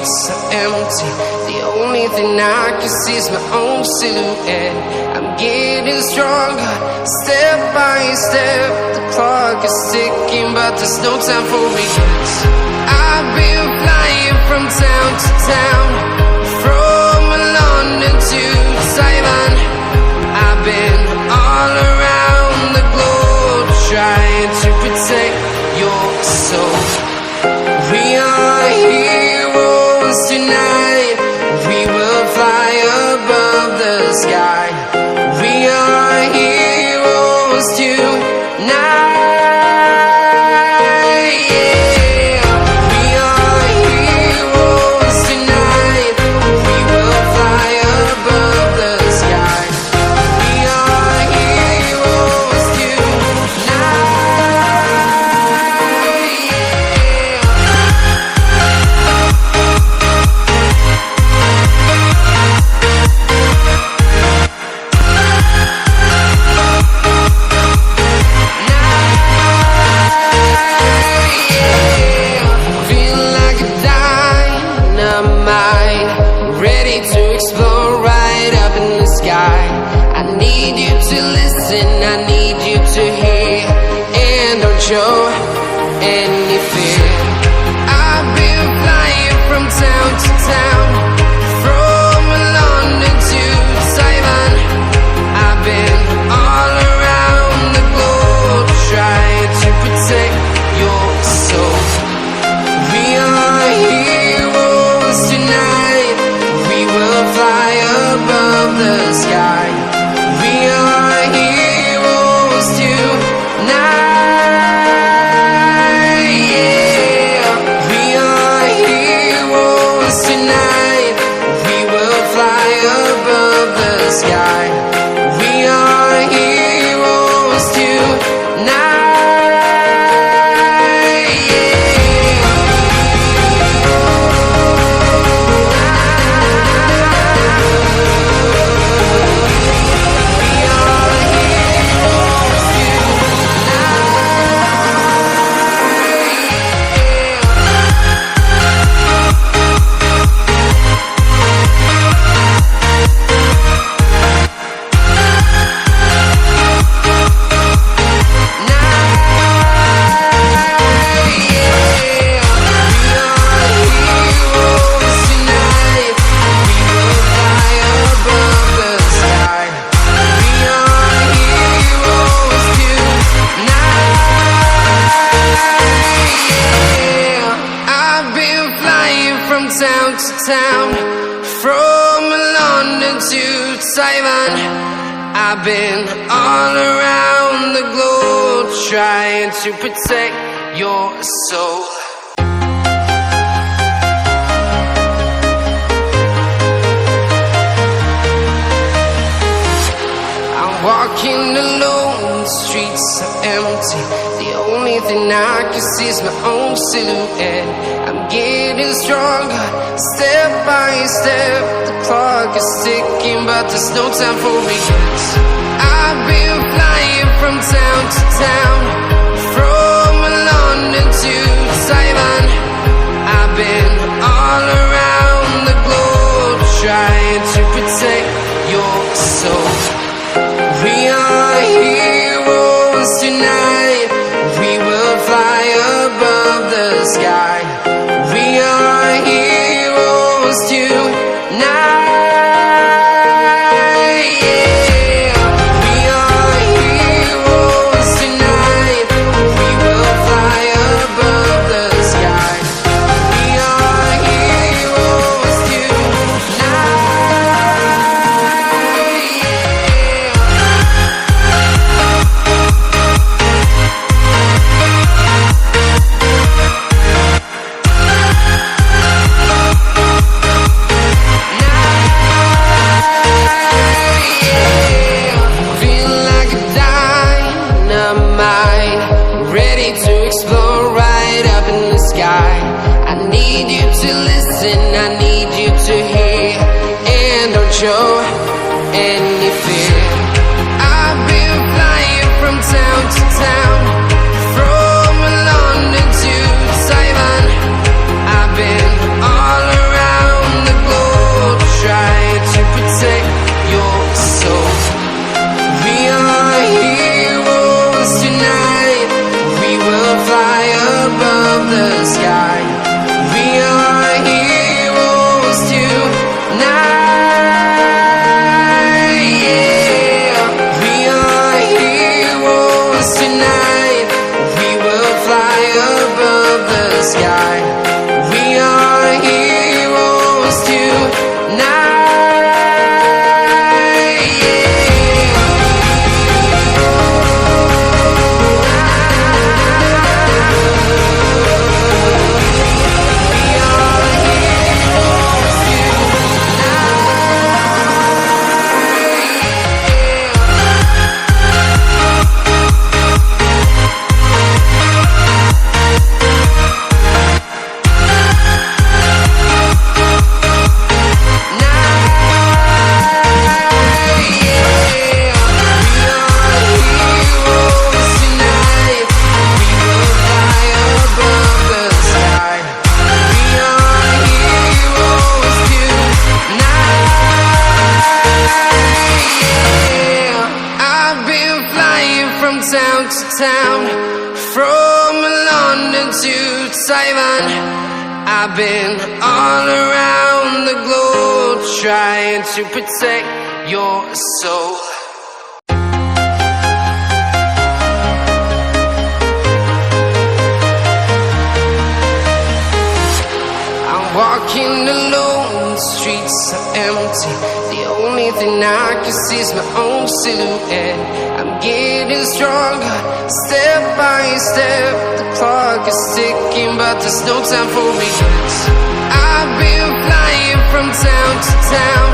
streets are empty. The only thing I can see is my own silhouette. I'm getting stronger, step by step. The clock is ticking, but there's no time for regrets. I've been flying from town to town, from London to Taiwan. I've been all around the globe, trying to protect your soul. We are heroes tonight. We will fly above the sky. We are heroes tonight. Show any fear. I've been flying from town to town, from London to Taiwan. I've been all around the globe, trying to protect your soul. We are heroes tonight. We will fly above the sky. We are heroes tonight. Town to town, from London to Taiwan. I've been all around the globe, trying to protect your soul. I'm walking alone, the streets are empty. The only thing I can see is my own silhouette. I'm getting stronger, step by step. The clock is ticking, but there's no time for regrets. I've been flying from town to town, from London to Taiwan. I've been all around the globe, trying to protect your soul. We are heroes tonight. We will fly above the sky. We are heroes tonight. Show any fear. I've been flying from town to town, from London to Taiwan. I've been all around town, from London to Taiwan. I've been all around the globe trying to protect your soul. Walking alone, the streets are empty. The only thing I can see is my own silhouette. I'm getting stronger, step by step. The clock is ticking, but there's no time for regrets. I've been flying from town to town,